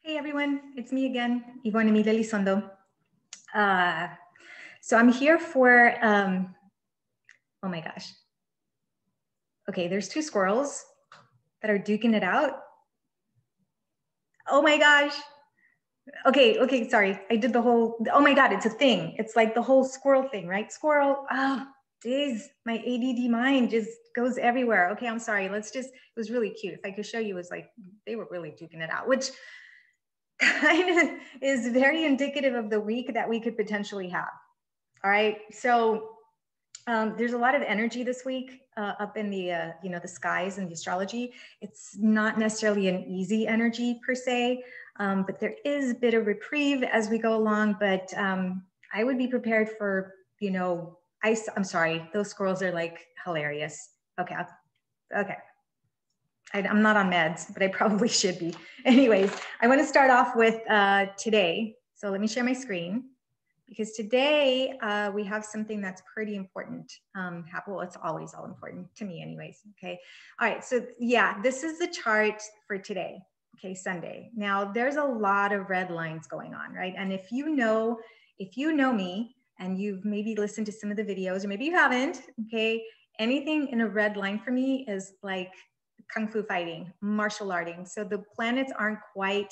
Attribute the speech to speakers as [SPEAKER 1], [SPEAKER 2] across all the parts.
[SPEAKER 1] Hey everyone, it's me again, Ivonne Emilia Elizondo. So I'm here for, oh my gosh. Okay, there's two squirrels that are duking it out. Oh my gosh. Okay, sorry. I did the whole, oh my God, it's a thing. It's like the whole squirrel thing, right? Squirrel, days, my ADD mind just goes everywhere. Okay, I'm sorry. It was really cute. If I could show you, it was like, they were really duking it out, which kind of is very indicative of the week that we could potentially have. All right, so there's a lot of energy this week up in the the skies and the astrology. It's not necessarily an easy energy per se, but there is a bit of reprieve as we go along. But I would be prepared for I'm sorry, those squirrels are like hilarious. Okay, okay. I'm not on meds, but I probably should be. Anyways, I want to start off with today. So let me share my screen, because today we have something that's pretty important. Well, it's always all important to me anyways, okay? All right, so yeah, this is the chart for today, okay, Sunday. Now, there's a lot of red lines going on, right? And if you know me and you've maybe listened to some of the videos, or maybe you haven't, okay, anything in a red line for me is like kung fu fighting, martial arting. So the planets aren't quite,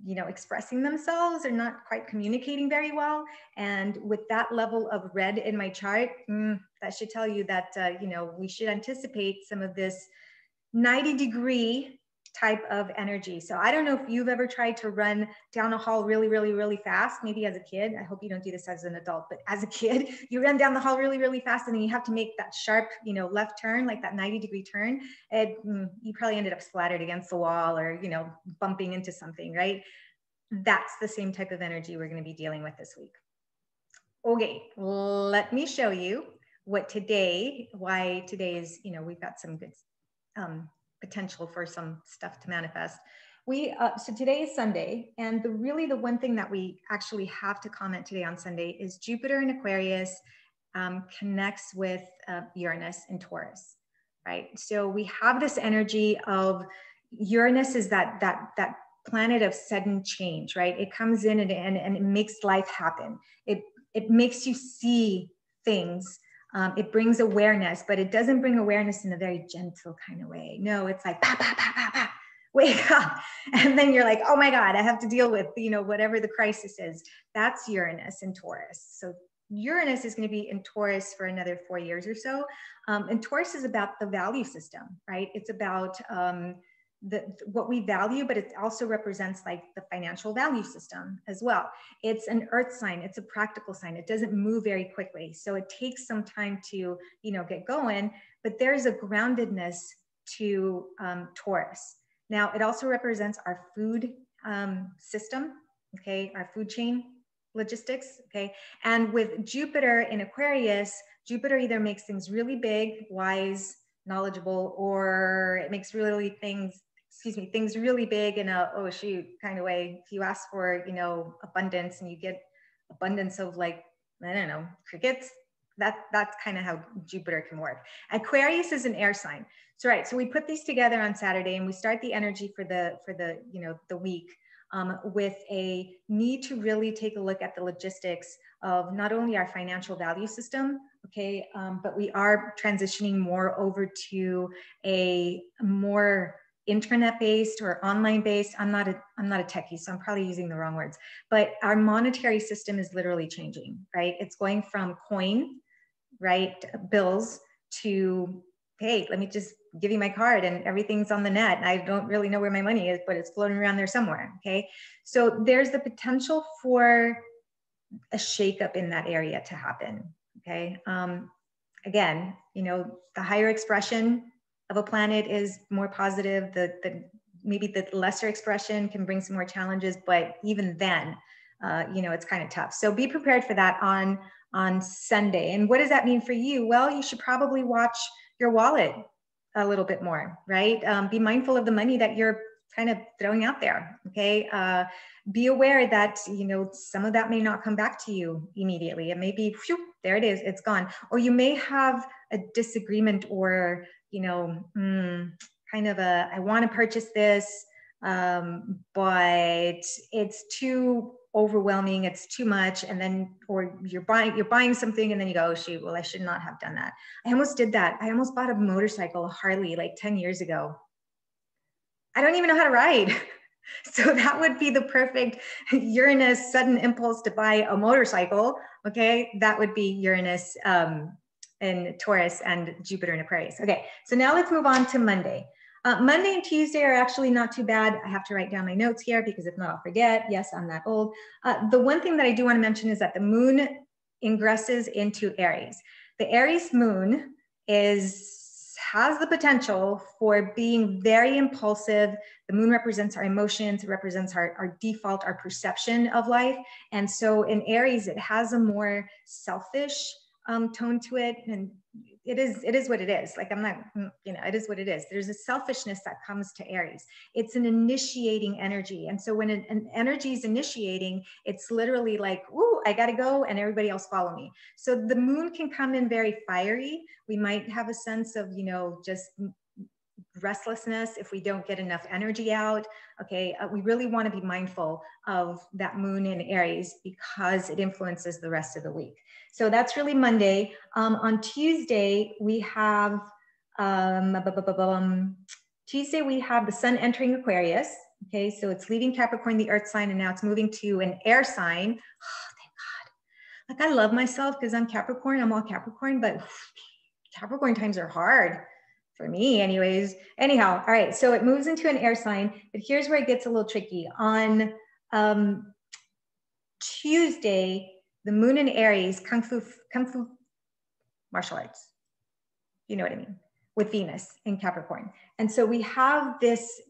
[SPEAKER 1] expressing themselves. They're not quite communicating very well. And with that level of red in my chart, that should tell you that, we should anticipate some of this 90-degree type of energy. So I don't know if you've ever tried to run down a hall really, really, really fast, maybe as a kid. I hope you don't do this as an adult, but as a kid, you run down the hall really, really fast, and then you have to make that sharp, left turn, like that 90-degree turn. And you probably ended up splattered against the wall or, bumping into something, right? That's the same type of energy we're going to be dealing with this week. Okay, let me show you why today is, we've got some good potential for some stuff to manifest. So today is Sunday, and the one thing that we actually have to comment today on Sunday is Jupiter in Aquarius connects with Uranus in Taurus, right? So we have this energy of Uranus is that planet of sudden change, right? It comes in and it makes life happen. It makes you see things. It brings awareness, but it doesn't bring awareness in a very gentle kind of way. No, it's like, bah, bah, bah, bah, bah, wake up. And then you're like, oh my God, I have to deal with, whatever the crisis is. That's Uranus in Taurus. So Uranus is going to be in Taurus for another 4 years or so. And Taurus is about the value system, right? It's about what we value, but it also represents like the financial value system as well. It's an earth sign. It's a practical sign. It doesn't move very quickly. So it takes some time to, get going, but there's a groundedness to Taurus. Now, it also represents our food system, okay, our food chain logistics, okay? And with Jupiter in Aquarius, Jupiter either makes things really big, wise, knowledgeable, or it makes things really big in a, oh shoot, kind of way. If you ask for, abundance and you get abundance of like, I don't know, crickets, that's kind of how Jupiter can work. Aquarius is an air sign. So, right, so we put these together on Saturday and we start the energy for the week with a need to really take a look at the logistics of not only our financial value system, okay, but we are transitioning more over to a more internet-based or online-based. I'm not a techie, so I'm probably using the wrong words, but our monetary system is literally changing, right? It's going from coin, right, bills to, hey, let me just give you my card and everything's on the net. I don't really know where my money is, but it's floating around there somewhere, okay? So there's the potential for a shakeup in that area to happen, okay? Again, the higher expression of a planet is more positive. Maybe the lesser expression can bring some more challenges, but even then, it's kind of tough. So be prepared for that on Sunday. And what does that mean for you? Well, you should probably watch your wallet a little bit more, right? Be mindful of the money that you're kind of throwing out there, okay? Be aware that, some of that may not come back to you immediately. It may be, whew, there it is, it's gone. Or you may have a disagreement or, kind of I want to purchase this, but it's too overwhelming, it's too much, and then, or you're buying something and then you go, oh shoot, well I should not have done that. I almost did that. I almost bought a motorcycle, a Harley, like 10 years ago. I don't even know how to ride. So that would be the perfect Uranus sudden impulse to buy a motorcycle. Okay, that would be Uranus in Taurus and Jupiter in Aquarius. Okay, so now let's move on to Monday. Monday and Tuesday are actually not too bad. I have to write down my notes here because if not, I'll forget. Yes, I'm that old. The one thing that I do want to mention is that the moon ingresses into Aries. The Aries moon has the potential for being very impulsive. The moon represents our emotions, it represents our default, our perception of life. And so in Aries, it has a more selfish tone to it. And it is what it is. Like, I'm not, you know, it is what it is. There's a selfishness that comes to Aries. It's an initiating energy. And so when an energy is initiating, it's literally like, ooh, I got to go and everybody else follow me. So the moon can come in very fiery. We might have a sense of, you know, just restlessness if we don't get enough energy out. Okay, we really want to be mindful of that moon in Aries because it influences the rest of the week. So that's really Monday. On Tuesday, we have Tuesday we have the sun entering Aquarius. Okay, so it's leaving Capricorn, the earth sign, and now it's moving to an air sign. Oh, thank God. Like, I love myself because I'm Capricorn, I'm all Capricorn, but Capricorn times are hard. For me anyways. Anyhow, all right, so it moves into an air sign, but here's where it gets a little tricky. On Tuesday, the moon in Aries, kung fu martial arts. You know what I mean? With Venus in Capricorn. And so we have this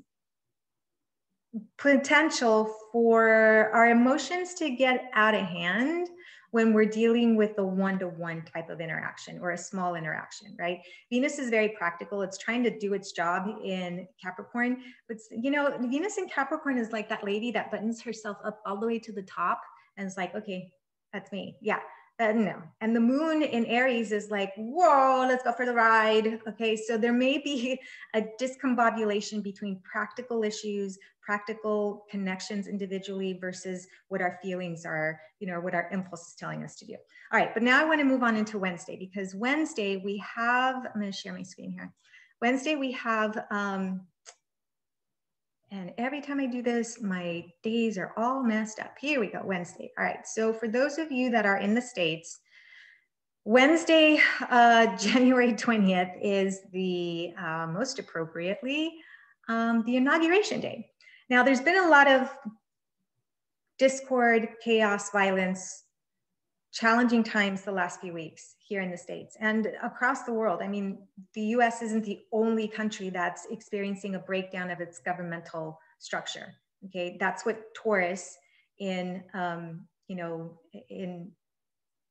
[SPEAKER 1] potential for our emotions to get out of hand when we're dealing with the one-to-one type of interaction or a small interaction, right? Venus is very practical. It's trying to do its job in Capricorn, but you know, Venus in Capricorn is like that lady that buttons herself up all the way to the top and it's like, okay, that's me. Yeah, no. And the moon in Aries is like, whoa, let's go for the ride. Okay, so there may be a discombobulation between practical issues, practical connections individually versus what our feelings are, you know, what our impulse is telling us to do. All right, but now I want to move on into Wednesday because Wednesday we have, I'm going to share my screen here. Wednesday we have, and every time I do this, my days are all messed up. Here we go, Wednesday. All right, so for those of you that are in the States, Wednesday, January 20th is the, most appropriately, the Inauguration Day. Now, there's been a lot of discord, chaos, violence, challenging times the last few weeks here in the States and across the world. I mean, the US isn't the only country that's experiencing a breakdown of its governmental structure. Okay, that's what Taurus in, you know, in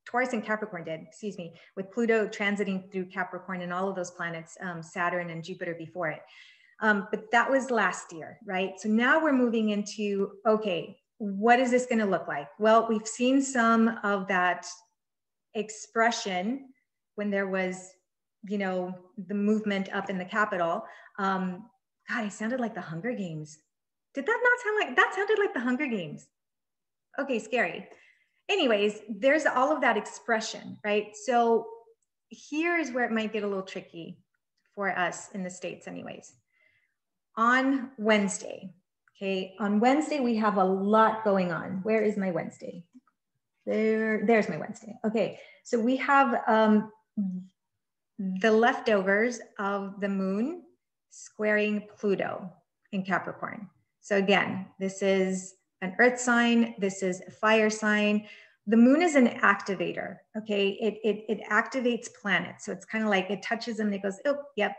[SPEAKER 1] Taurus and Capricorn did, excuse me, with Pluto transiting through Capricorn and all of those planets, Saturn and Jupiter before it. But that was last year, right? So now we're moving into, okay, what is this going to look like? Well, we've seen some of that expression when there was, you know, the movement up in the Capitol. God, I sounded like the Hunger Games. Did that not sound like, that sounded like the Hunger Games. Okay, scary. Anyways, there's all of that expression, right? So here's where it might get a little tricky for us in the States anyways. On Wednesday, okay, on Wednesday, we have a lot going on. Where is my Wednesday? There's my Wednesday. Okay, so we have the leftovers of the moon squaring Pluto in Capricorn. So again, this is an earth sign, this is a fire sign. The moon is an activator, okay? It activates planets. So it's kind of like it touches them and it goes, oh, yep,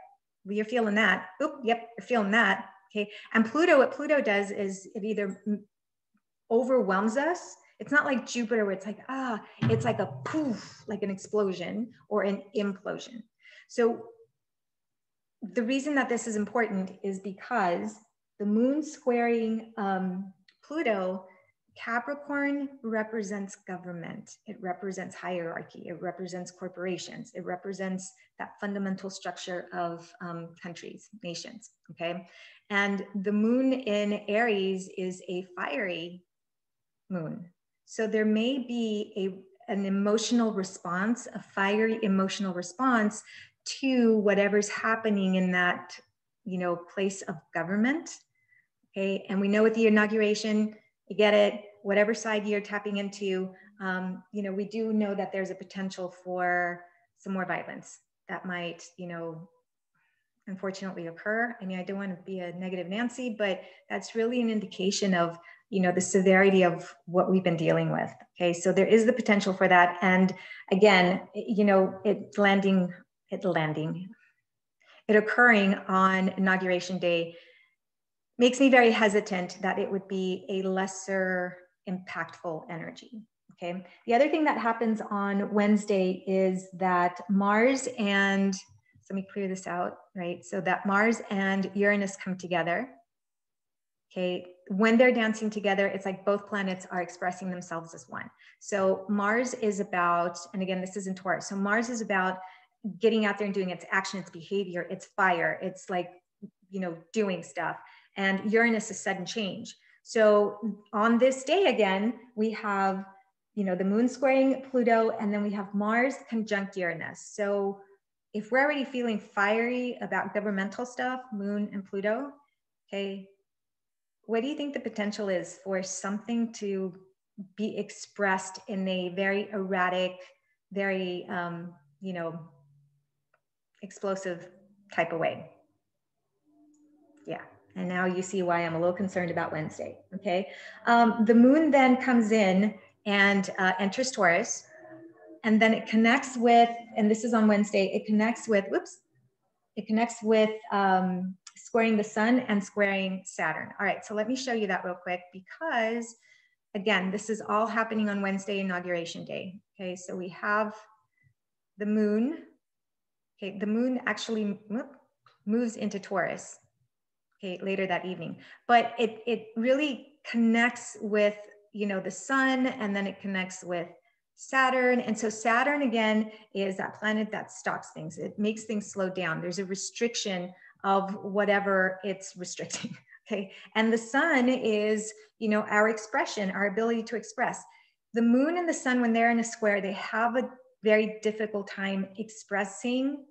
[SPEAKER 1] you're feeling that. Oh, yep, you're feeling that. Okay. And Pluto, what Pluto does is it either overwhelms us. It's not like Jupiter where it's like, it's like a poof, like an explosion or an implosion. So the reason that this is important is because the moon squaring Pluto Capricorn represents government. It represents hierarchy. It represents corporations. It represents that fundamental structure of countries, nations, okay? And the moon in Aries is a fiery moon. So there may be an emotional response, a fiery emotional response to whatever's happening in that, you know, place of government, okay? And we know with the inauguration, you get it, whatever side you're tapping into, you know, we do know that there's a potential for some more violence that might, you know, unfortunately occur. I mean, I don't want to be a negative Nancy, but that's really an indication of, you know, the severity of what we've been dealing with. Okay, so there is the potential for that. And again, you know, it occurring on Inauguration Day makes me very hesitant that it would be a lesser impactful energy. Okay. The other thing that happens on Wednesday is that Mars and, so let me clear this out, right? So that Mars and Uranus come together. Okay. When they're dancing together, it's like both planets are expressing themselves as one. So Mars is about, and again, this is in Taurus. So Mars is about getting out there and doing its action, its behavior, it's fire. It's like, you know, doing stuff. And Uranus is sudden change. So on this day again, we have, you know, the moon squaring Pluto, and then we have Mars conjunct Uranus. So if we're already feeling fiery about governmental stuff, moon and Pluto, okay, what do you think the potential is for something to be expressed in a very erratic, very, you know, explosive type of way? Yeah. And now you see why I'm a little concerned about Wednesday, okay? The moon then comes in and enters Taurus, and then it connects with, and this is on Wednesday, it connects with, squaring the sun and squaring Saturn. All right, so let me show you that real quick because, again, this is all happening on Wednesday, Inauguration Day. Okay, so we have the moon. Okay, the moon actually moves into Taurus, okay, later that evening. But it really connects with, you know, the sun, and then it connects with Saturn. And so Saturn, again, is that planet that stops things. It makes things slow down. There's a restriction of whatever it's restricting, okay? And the sun is, you know, our expression, our ability to express. The moon and the sun, when they're in a square, they have a very difficult time expressing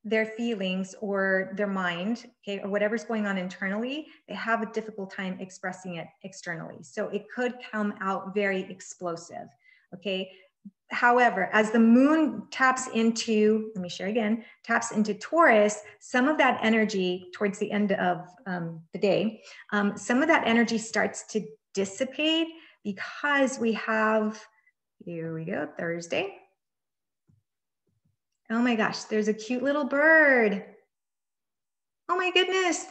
[SPEAKER 1] their feelings or their mind, okay, or whatever's going on internally. They have a difficult time expressing it externally. So it could come out very explosive, okay? However, as the moon taps into, let me share again, taps into Taurus, some of that energy towards the end of the day, some of that energy starts to dissipate because we have, here we go, Thursday. Oh my gosh, there's a cute little bird. Oh my goodness.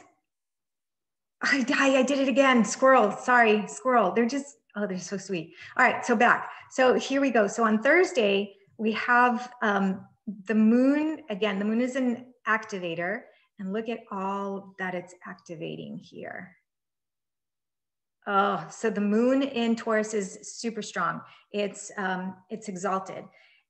[SPEAKER 1] I did it again. Squirrel, sorry, squirrel. They're just, oh, they're so sweet. All right, so back. So here we go. So on Thursday, we have the moon. Again, the moon is an activator. And look at all that it's activating here. Oh, so the moon in Taurus is super strong. It's exalted.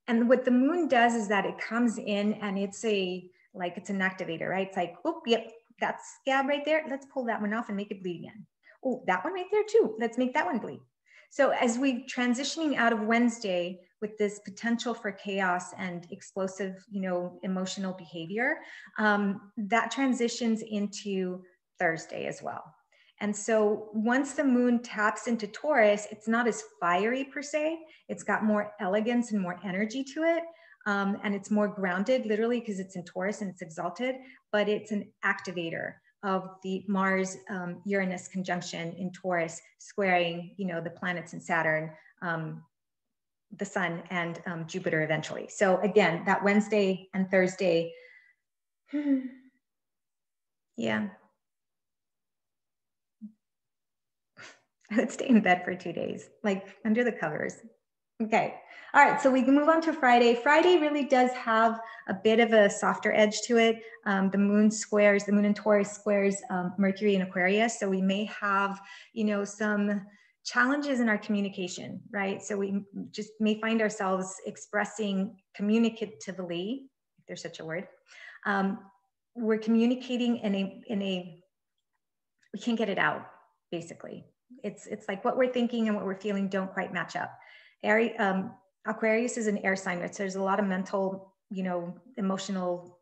[SPEAKER 1] And what the moon does is that it comes in and it's an activator, right? It's like, oh, yep, that's scab right there. Let's pull that one off and make it bleed again. Oh, that one right there too. Let's make that one bleed. So as we transitioning out of Wednesday with this potential for chaos and explosive, you know, emotional behavior, that transitions into Thursday as well. And so once the moon taps into Taurus, it's not as fiery per se. It's got more elegance and more energy to it. And it's more grounded, literally, because it's in Taurus and it's exalted, but it's an activator of the Mars Uranus conjunction in Taurus, squaring, you know, the planets in Saturn, the sun, and Jupiter eventually. So again, that Wednesday and Thursday, yeah. I would stay in bed for 2 days, like under the covers. Okay. All right. So we can move on to Friday. Friday really does have a bit of a softer edge to it. The moon in Taurus squares Mercury in Aquarius. So we may have, you know, some challenges in our communication, right? So we just may find ourselves expressing communicatively, if there's such a word. We're communicating in a we can't get it out, basically. It's like what we're thinking and what we're feeling don't quite match up. Aquarius is an air sign, so there's a lot of mental, emotional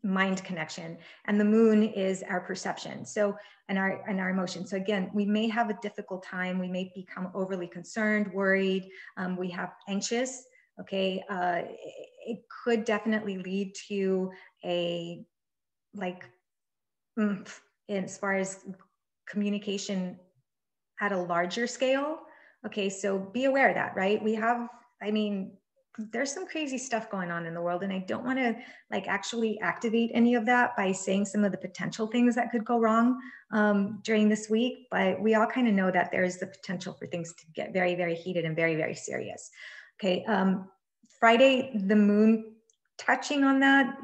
[SPEAKER 1] mind connection, and the moon is our perception. So, and our emotions. So again, we may have a difficult time. We may become overly concerned, worried. We have anxious. Okay, it could definitely lead to a as far as communication at a larger scale. Okay, so be aware of that, right? There's some crazy stuff going on in the world, and I don't want to actually activate any of that by saying some of the potential things that could go wrong during this week, but we all kind of know that there's the potential for things to get very, very heated and very, very serious. Okay, Friday, the moon touching on that,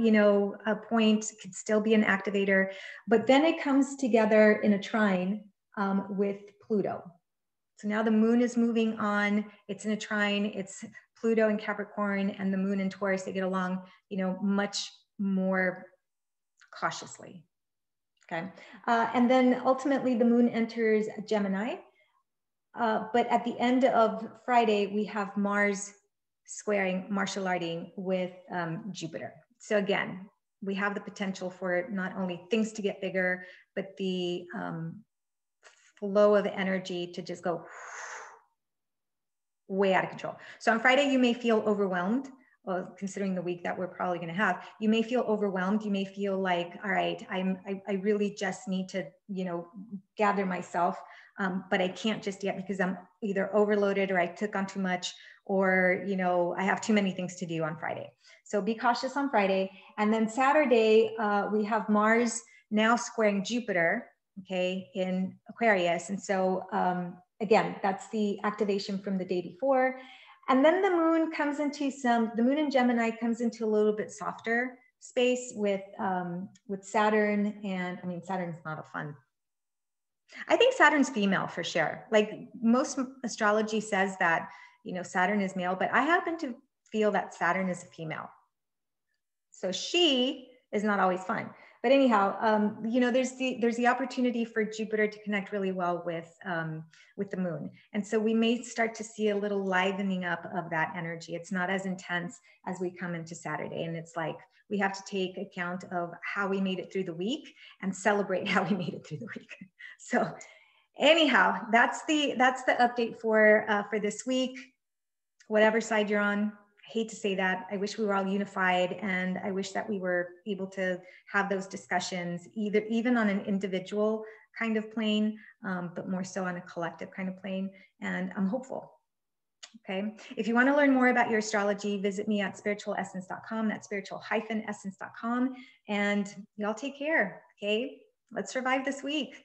[SPEAKER 1] a point could still be an activator, but then it comes together in a trine with Pluto. So now the moon is moving on, it's in a trine, it's Pluto and Capricorn and the moon and Taurus, they get along, much more cautiously, okay? And then ultimately the moon enters Gemini, but at the end of Friday, we have Mars squaring, martial arting with Jupiter. So again, we have the potential for not only things to get bigger, but the flow of energy to just go way out of control. So on Friday, you may feel overwhelmed. Well, considering the week that we're probably going to have, you may feel overwhelmed. You may feel like, all right, I really just need to, gather myself, but I can't just yet because I'm either overloaded or I took on too much, or, I have too many things to do on Friday. So be cautious on Friday. And then Saturday, we have Mars now squaring Jupiter, okay, in Aquarius. And so, again, that's the activation from the day before. And then the moon comes into the moon in Gemini comes into a little bit softer space with Saturn. And Saturn's not a fun. I think Saturn's female for sure. Like most astrology says that, Saturn is male, but I happen to feel that Saturn is a female. So she is not always fun. But anyhow, there's the opportunity for Jupiter to connect really well with the moon. And so we may start to see a little livening up of that energy. It's not as intense as we come into Saturday. And it's like, we have to take account of how we made it through the week and celebrate how we made it through the week. So anyhow, that's the update for this week, whatever side you're on. I hate to say that. I wish we were all unified, and I wish that we were able to have those discussions even on an individual kind of plane, but more so on a collective kind of plane. And I'm hopeful. Okay. If you want to learn more about your astrology, visit me at spiritualessence.com. That's spiritual-essence.com. And y'all take care. Okay. Let's survive this week.